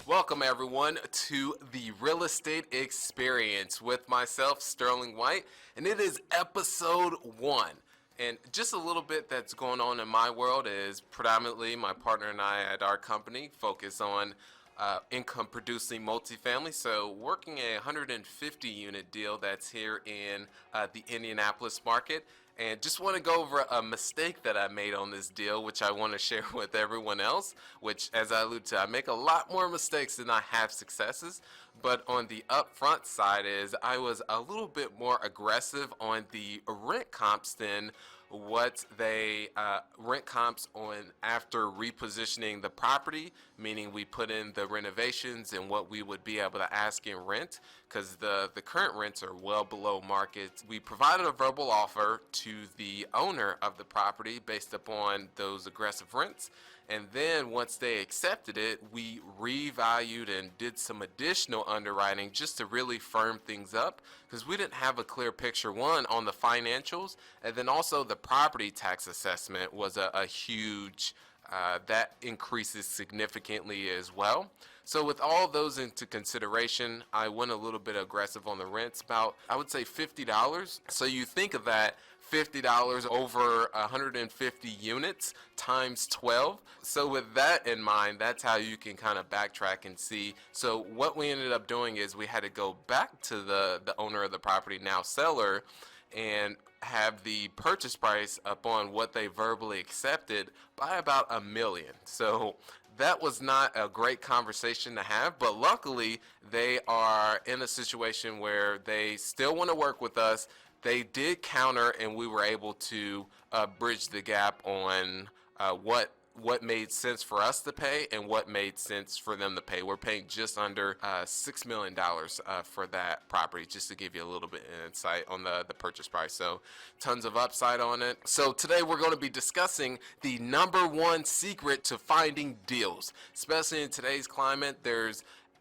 Welcome everyone to the Real Estate Experience with myself, Sterling White, and it is episode 1. And just a little bit that's going on in my world is predominantly my partner and I at our company focus on income producing multifamily. So working a 150 unit deal that's here in the Indianapolis market. And just want to go over a mistake that I made on this deal, which I want to share with everyone else, which, as I alluded to, I make a lot more mistakes than I have successes. But on the upfront side is I was a little bit more aggressive on the rent comps than what they rent comps on after repositioning the property, meaning we put in the renovations and what we would be able to ask in rent, because the current rents are well below market. We provided a verbal offer to the owner of the property based upon those aggressive rents, and then once they accepted it, we revalued and did some additional underwriting just to really firm things up, because we didn't have a clear picture, one, on the financials, and then also the property tax assessment was a huge that increases significantly as well. So with all those into consideration, I went a little bit aggressive on the rents, about, I would say, $50. So you think of that $50 over 150 units times 12. So with that in mind, that's how you can kind of backtrack and see. So what we ended up doing is we had to go back to the owner of the property, now seller, and have the purchase price upon what they verbally accepted by about $1 million. So that was not a great conversation to have, but luckily they are in a situation where they still want to work with us. They did counter, and we were able to bridge the gap on what made sense for us to pay and what made sense for them to pay. We're paying just under $6 million for that property, just to give you a little bit of insight on the purchase price. So tons of upside on it. So today we're going to be discussing the #1 secret to finding deals, especially in today's climate.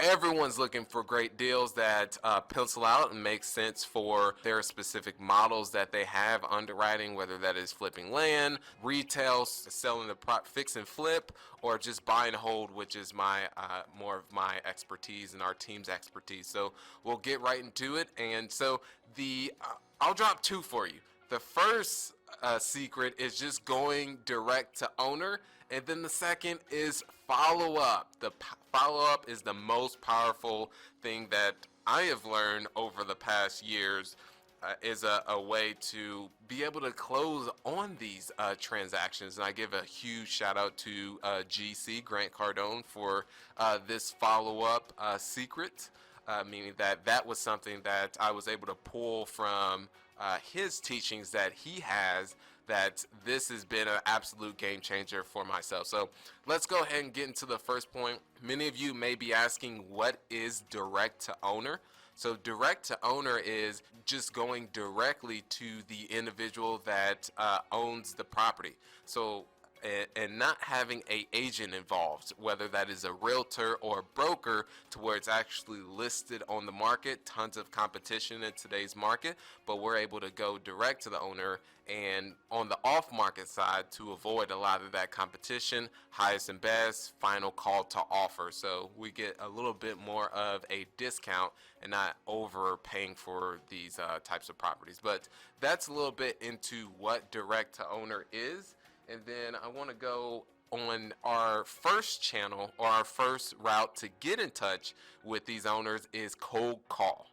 Everyone's looking for great deals that pencil out and make sense for their specific models that they have underwriting, whether that is flipping land, retail, selling the fix and flip, or just buy and hold, which is my more of my expertise and our team's expertise. So we'll get right into it. And so I'll drop 2 for you. The first secret is just going direct to owner, and then the second is follow up. The follow up is the most powerful thing that I have learned over the past years. Is a way to be able to close on these transactions. And I give a huge shout out to GC, Grant Cardone, for this follow-up secret, meaning that was something that I was able to pull from his teachings that he has, that this has been an absolute game changer for myself. So let's go ahead and get into the first point. Many of you may be asking, what is direct to owner? So direct to owner is just going directly to the individual that owns the property. So and not having a agent involved, whether that is a realtor or a broker, to where it's actually listed on the market. Tons of competition in today's market, but we're able to go direct to the owner, and on the off market side, to avoid a lot of that competition, highest and best, final call to offer. So we get a little bit more of a discount and not overpaying for these types of properties. But that's a little bit into what direct to owner is. And then I want to go on our first channel, or our first route to get in touch with these owners, is cold call.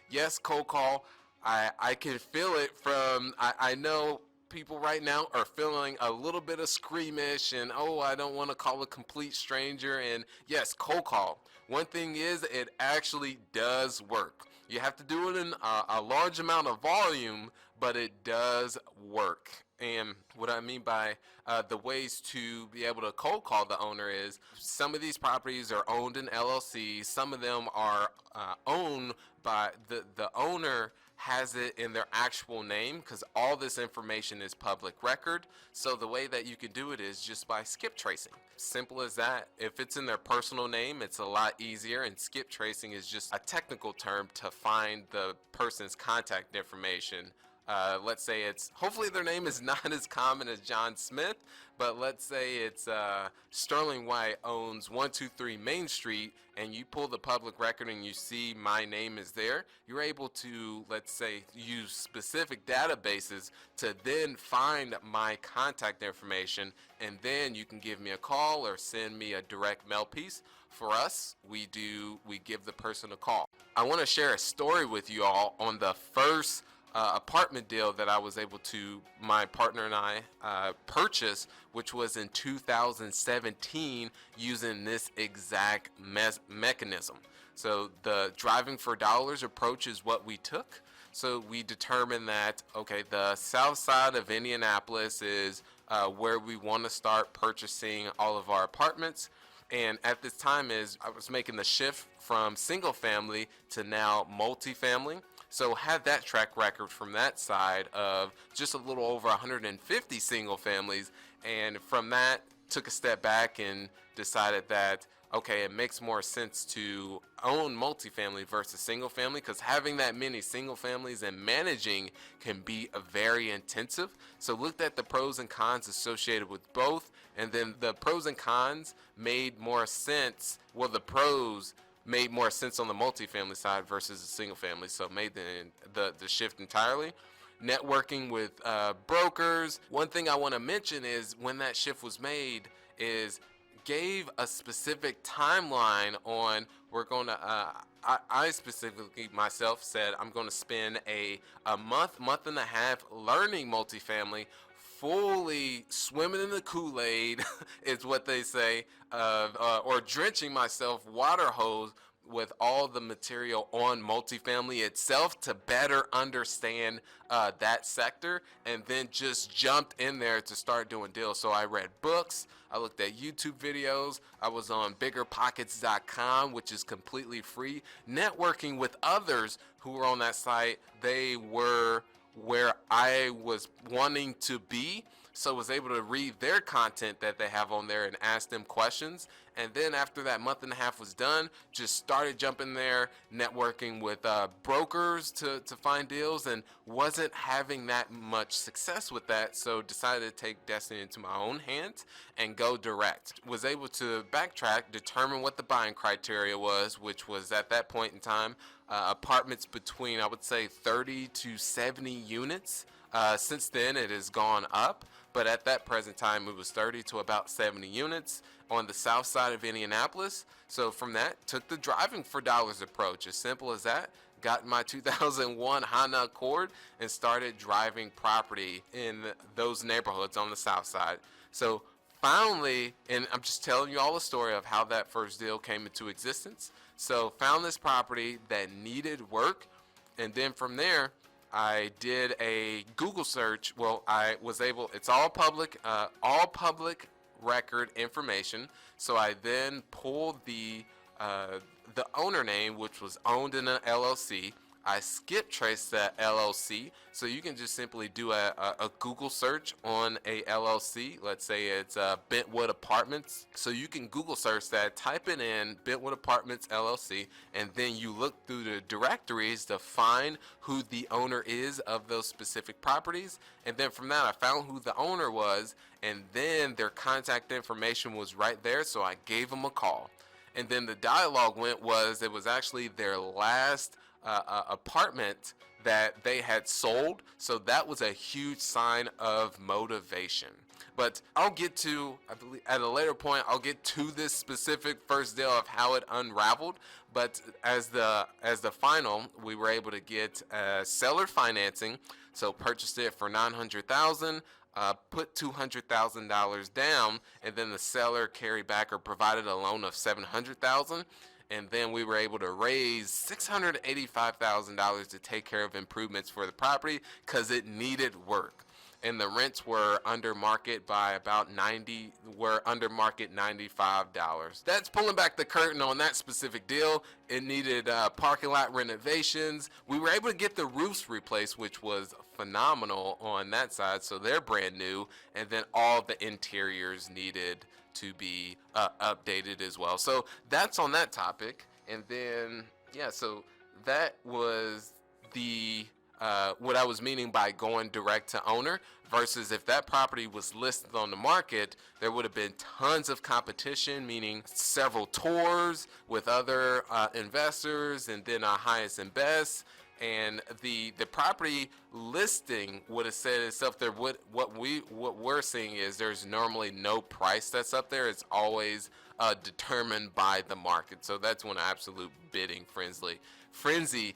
Yes, cold call. I can feel it from, I know people right now are feeling a little bit of squeamish and, oh, I don't want to call a complete stranger. And yes, cold call. One thing is, it actually does work. You have to do it in a large amount of volume, but it does work. And what I mean by the ways to be able to cold call the owner is, some of these properties are owned in LLCs. Some of them are owned by the owner has it in their actual name, because all this information is public record. So the way that you can do it is just by skip tracing. Simple as that. If it's in their personal name, it's a lot easier, and skip tracing is just a technical term to find the person's contact information Let's say it's, hopefully their name is not as common as John Smith, but let's say it's Sterling White owns 123 Main Street, and you pull the public record and you see my name is there. You're able to, let's say, use specific databases to then find my contact information, and then you can give me a call or send me a direct mail piece. For us, we give the person a call. I want to share a story with you all on the first apartment deal that I was able to, my partner and I, purchase, which was in 2017, using this exact mechanism. So the driving for dollars approach is what we took. So we determined that, okay, the south side of Indianapolis is where we want to start purchasing all of our apartments. And at this time I was making the shift from single family to now multifamily. So had that track record from that side of just a little over 150 single families, and from that took a step back and decided that, okay, it makes more sense to own multifamily versus single family, because having that many single families and managing can be very intensive. So looked at the pros and cons associated with both, and then the pros and cons made more sense. Well, the pros made more sense on the multifamily side versus the single family, so made the shift entirely. Networking with brokers. One thing I want to mention is when that shift was made is gave a specific timeline on, we're going to I specifically myself said I'm going to spend a month and a half learning multifamily, fully swimming in the Kool-Aid is what they say, or drenching myself water hose with all the material on multifamily itself to better understand that sector, and then just jumped in there to start doing deals. So I read books, I looked at YouTube videos, I was on biggerpockets.com, which is completely free, networking with others who were on that site. They were where I was wanting to be, so was able to read their content that they have on there and ask them questions. And then after that month and a half was done, just started jumping there, networking with brokers to find deals, and wasn't having that much success with that, so decided to take destiny into my own hands and go direct. Was able to backtrack, determine what the buying criteria was, which was at that point in time apartments between, I would say, 30 to 70 units. Since then it has gone up, but at that present time it was 30 to about 70 units on the south side of Indianapolis. So from that, took the driving for dollars approach, as simple as that. Got my 2001 Honda Accord and started driving property in those neighborhoods on the south side. So finally, and I'm just telling you all the story of how that first deal came into existence. So found this property that needed work, and then from there I did a Google search. Well, I was able, it's all public record information. So I then pulled the owner name, which was owned in an LLC. I skip traced that LLC, so you can just simply do a Google search on a LLC. Let's say it's Bentwood Apartments. So you can Google search that, type it in, Bentwood Apartments LLC, and then you look through the directories to find who the owner is of those specific properties. And then from that, I found who the owner was, and then their contact information was right there, so I gave them a call. And then the dialogue it was actually their last apartment that they had sold, so that was a huge sign of motivation. But I'll get to, I believe at a later point, I'll get to this specific first deal of how it unraveled. But as the final, we were able to get seller financing, so purchased it for $900,000. Put $200,000 down, and then the seller carried back or provided a loan of $700,000, and then we were able to raise $685,000 to take care of improvements for the property because it needed work. And the rents were under market by about $95. That's pulling back the curtain on that specific deal. It needed parking lot renovations. We were able to get the roofs replaced, which was phenomenal on that side, so they're brand new. And then all the interiors needed to be updated as well. So that's on that topic. And then, yeah, so that was the what I was meaning by going direct to owner versus if that property was listed on the market, there would have been tons of competition, meaning several tours with other investors and then our highest and best. And the property listing would have said itself there. What we're seeing is there's normally no price that's up there. It's always determined by the market. So that's when absolute bidding frenzy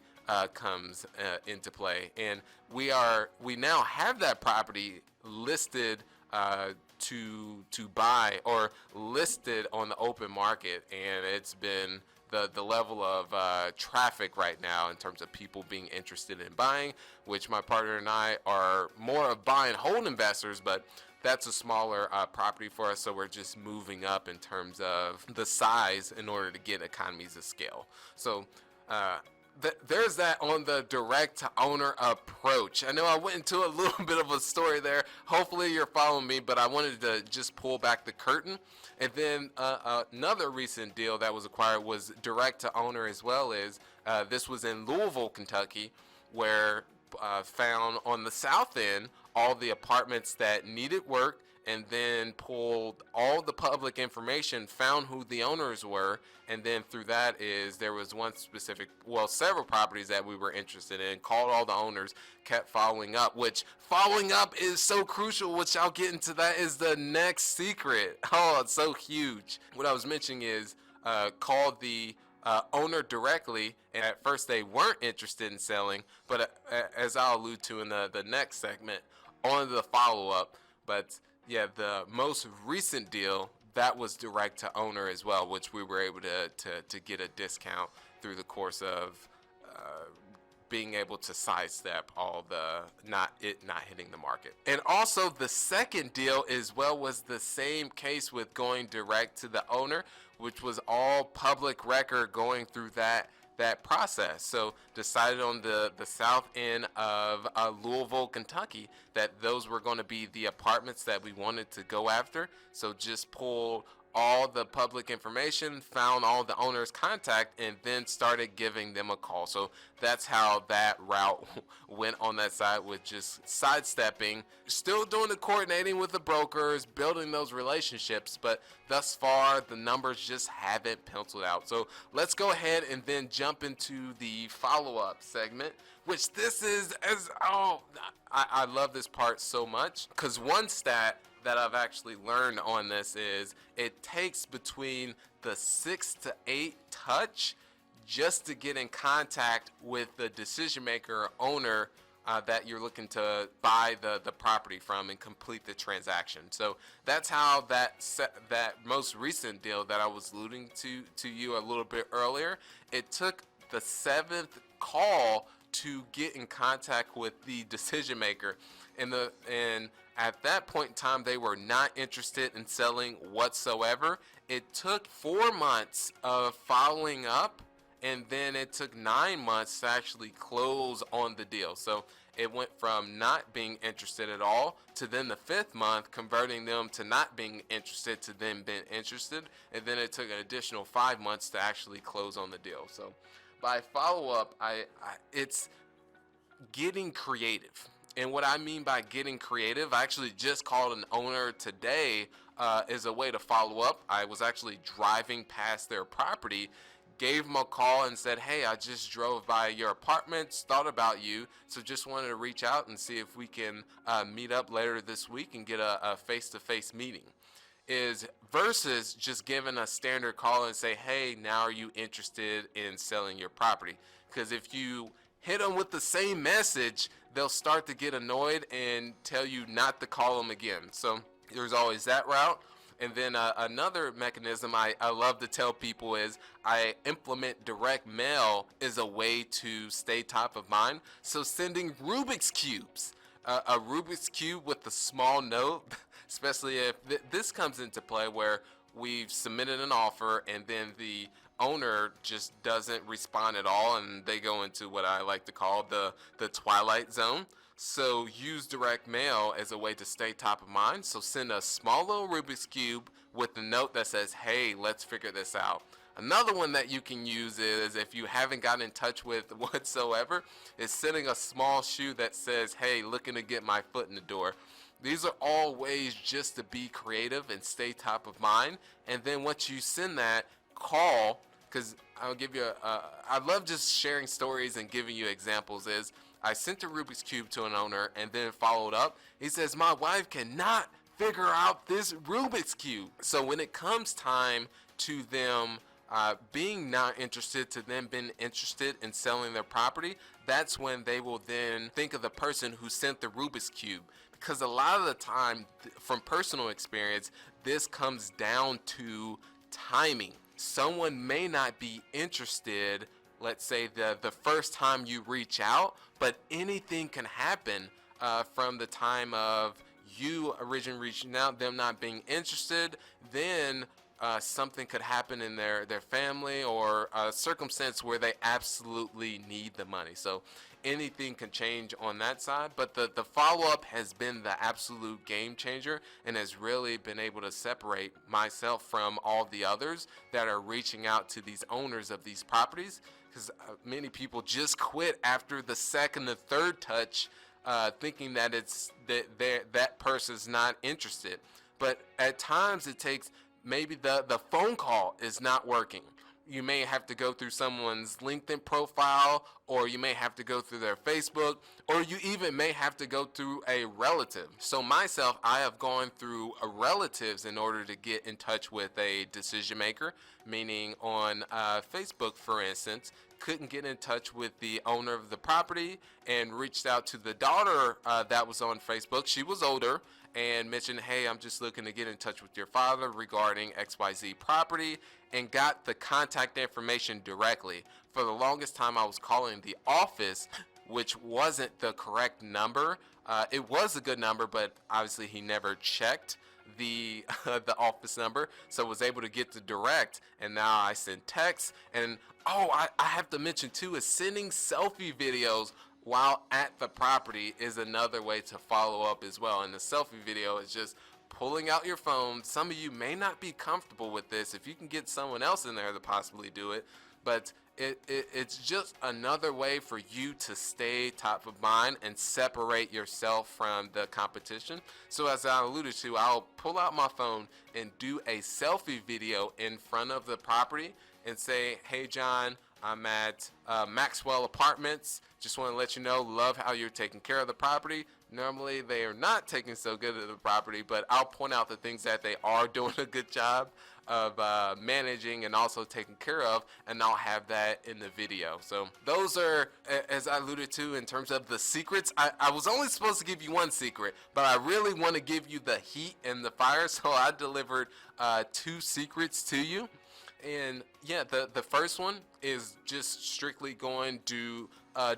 comes into play, and we now have that property listed to buy or listed on the open market, and it's been the level of traffic right now in terms of people being interested in buying, which my partner and I are more of buy and hold investors, but that's a smaller property for us, so we're just moving up in terms of the size in order to get economies of scale. So there's that on the direct to owner approach. I know I went into a little bit of a story there. Hopefully you're following me, but I wanted to just pull back the curtain. And then another recent deal that was acquired was direct to owner as well. This was in Louisville, Kentucky, where found on the south end all the apartments that needed work, and then pulled all the public information, found who the owners were, and then through that there was several properties that we were interested in, called all the owners, kept following up, which following up is so crucial, which I'll get into. That is the next secret. Oh, it's so huge. What I was mentioning is called the owner directly, and at first they weren't interested in selling, but as I'll allude to in the next segment, on the follow-up. But yeah, the most recent deal, that was direct to owner as well, which we were able to get a discount through the course of being able to sidestep all the not hitting the market. And also the second deal as well was the same case with going direct to the owner, which was all public record going through that process. So decided on the south end of Louisville, Kentucky, that those were going to be the apartments that we wanted to go after. So just pulled all the public information, found all the owners' contact, and then started giving them a call. So that's how that route went on that side, with just sidestepping, still doing the coordinating with the brokers, building those relationships, but thus far the numbers just haven't penciled out. So let's go ahead and then jump into the follow-up segment, which this is I love this part so much, because one stat that I've actually learned on this is it takes between the 6 to 8 touch just to get in contact with the decision maker or owner that you're looking to buy the property from and complete the transaction. So that's how that most recent deal that I was alluding to you a little bit earlier, it took the 7th call to get in contact with the decision maker, and at that point in time they were not interested in selling whatsoever. It took 4 months of following up, and then it took 9 months to actually close on the deal. So it went from not being interested at all to then the 5th month converting them to not being interested to then being interested, and then it took an additional 5 months to actually close on the deal. So by follow-up, it's getting creative. And what I mean by getting creative, I actually just called an owner today as a way to follow up. I was actually driving past their property, gave them a call and said, hey, I just drove by your apartments, thought about you, so just wanted to reach out and see if we can meet up later this week and get a face-to-face meeting. Is versus just giving a standard call and say, hey, now are you interested in selling your property? Because if you hit them with the same message, they'll start to get annoyed and tell you not to call them again. So there's always that route. And then another mechanism I love to tell people is I implement direct mail as a way to stay top of mind. So sending Rubik's Cubes, a Rubik's Cube with a small note, especially if this comes into play where we've submitted an offer and then the owner just doesn't respond at all, and they go into what I like to call the twilight zone. So use direct mail as a way to stay top of mind. So send a small little Rubik's Cube with a note that says, hey, let's figure this out. Another one that you can use is, if you haven't gotten in touch with whatsoever, is sending a small shoe that says, hey, looking to get my foot in the door. These are all ways just to be creative and stay top of mind. And then once you send that, call, because I'll give you I love just sharing stories and giving you examples. Is I sent a Rubik's Cube to an owner and then followed up. He says, my wife cannot figure out this Rubik's Cube. So when it comes time to them being not interested to them being interested in selling their property, that's when they will then think of the person who sent the Rubik's Cube. Because a lot of the time, from personal experience, this comes down to timing. Someone may not be interested, let's say the first time you reach out, but anything can happen from the time of you originally reaching out, them not being interested, then something could happen in their family, or a circumstance where they absolutely need the money. So anything can change on that side, but the follow-up has been the absolute game changer, and has really been able to separate myself from all the others that are reaching out to these owners of these properties, because many people just quit after the second or third touch, thinking that that person's not interested. But at times it takes, maybe the phone call is not working. You may have to go through someone's LinkedIn profile, or you may have to go through their Facebook, or you even may have to go through a relative. So myself, I have gone through relatives in order to get in touch with a decision maker, meaning on Facebook, for instance, couldn't get in touch with the owner of the property, and reached out to the daughter that was on Facebook. She was older, and mentioned, hey, I'm just looking to get in touch with your father regarding XYZ property, and got the contact information directly. For the longest time, I was calling the office, which wasn't the correct number. It was a good number, but obviously he never checked the the office number, so was able to get the direct. And now I send texts. And I have to mention too, is sending selfie videos while at the property is another way to follow up as well. And the selfie video is just pulling out your phone. Some of you may not be comfortable with this. If you can get someone else in there to possibly do it, but it's just another way for you to stay top of mind and separate yourself from the competition. So as I alluded to, I'll pull out my phone and do a selfie video in front of the property and say, hey John, I'm at Maxwell Apartments. Just want to let you know, love how you're taking care of the property. Normally they are not taking so good at the property, but I'll point out the things that they are doing a good job of managing and also taking care of, and I'll have that in the video. So those are, as I alluded to, in terms of the secrets. I was only supposed to give you one secret, but I really want to give you the heat and the fire, so I delivered 2 secrets to you. And yeah, the first one is just strictly going to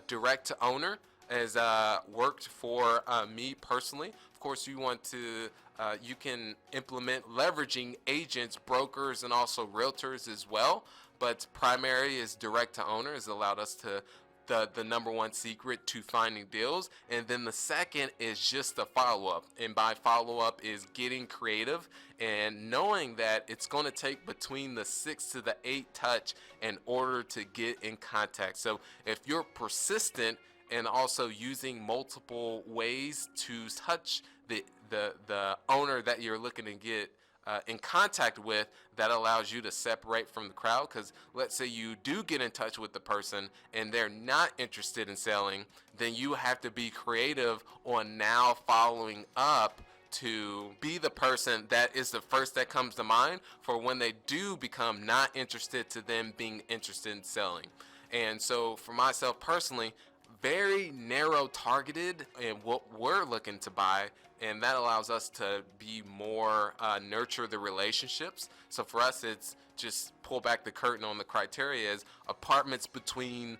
direct to owner, as worked for me personally. Of course, you want to you can implement leveraging agents, brokers, and also realtors as well, but primary is direct to owner, has allowed us to the number one secret to finding deals. And then the second is just the follow-up, and by follow-up is getting creative and knowing that it's going to take between the 6 to the 8 touch in order to get in contact. So if you're persistent and also using multiple ways to touch the owner that you're looking to get in contact with, that allows you to separate from the crowd. Because let's say you do get in touch with the person and they're not interested in selling, then you have to be creative on now following up to be the person that is the first that comes to mind for when they do become not interested, to them being interested in selling. And so for myself personally, very narrow targeted in what we're looking to buy, and that allows us to be more nurture the relationships. So for us, it's just pull back the curtain on the criteria is apartments between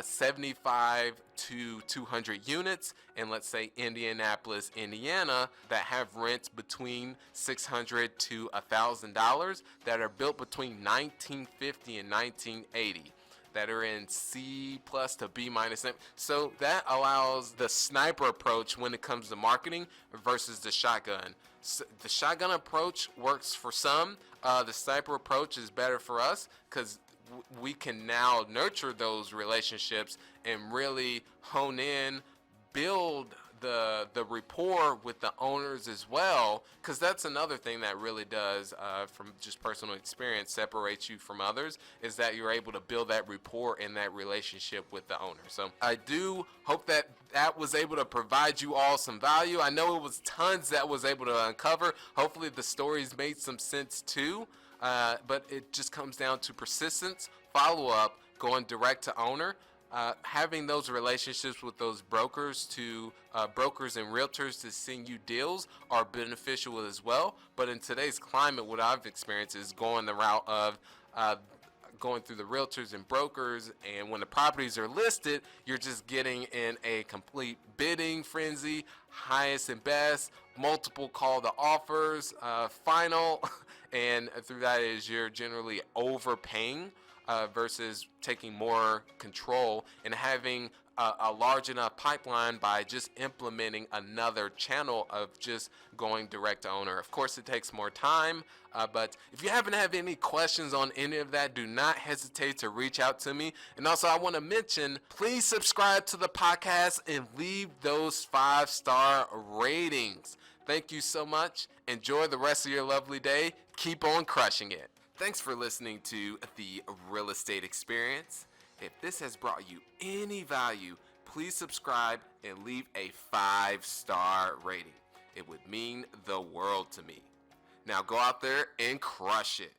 75 to 200 units, and let's say Indianapolis, Indiana, that have rents between $600 to $1,000, that are built between 1950 and 1980. That are in C plus to B minus. So that allows the sniper approach when it comes to marketing versus the shotgun. The shotgun approach works for some. The sniper approach is better for us because we can now nurture those relationships and really hone in, build the rapport with the owners as well, because that's another thing that really does, from just personal experience, separates you from others, is that you're able to build that rapport and that relationship with the owner. So I do hope that that was able to provide you all some value. I know it was tons that was able to uncover. Hopefully the stories made some sense too, but it just comes down to persistence, follow up, going direct to owner. Having those relationships with those brokers and realtors to send you deals are beneficial as well. But in today's climate, what I've experienced is going the route of going through the realtors and brokers, and when the properties are listed, you're just getting in a complete bidding frenzy, highest and best, multiple call to offers, final, and through that is you're generally overpaying. Versus taking more control and having a large enough pipeline by just implementing another channel of just going direct to owner. Of course, it takes more time, but if you happen to have any questions on any of that, do not hesitate to reach out to me. And also, I want to mention, please subscribe to the podcast and leave those 5-star ratings. Thank you so much. Enjoy the rest of your lovely day. Keep on crushing it. Thanks for listening to The Real Estate Experience. If this has brought you any value, please subscribe and leave a 5-star rating. It would mean the world to me. Now go out there and crush it.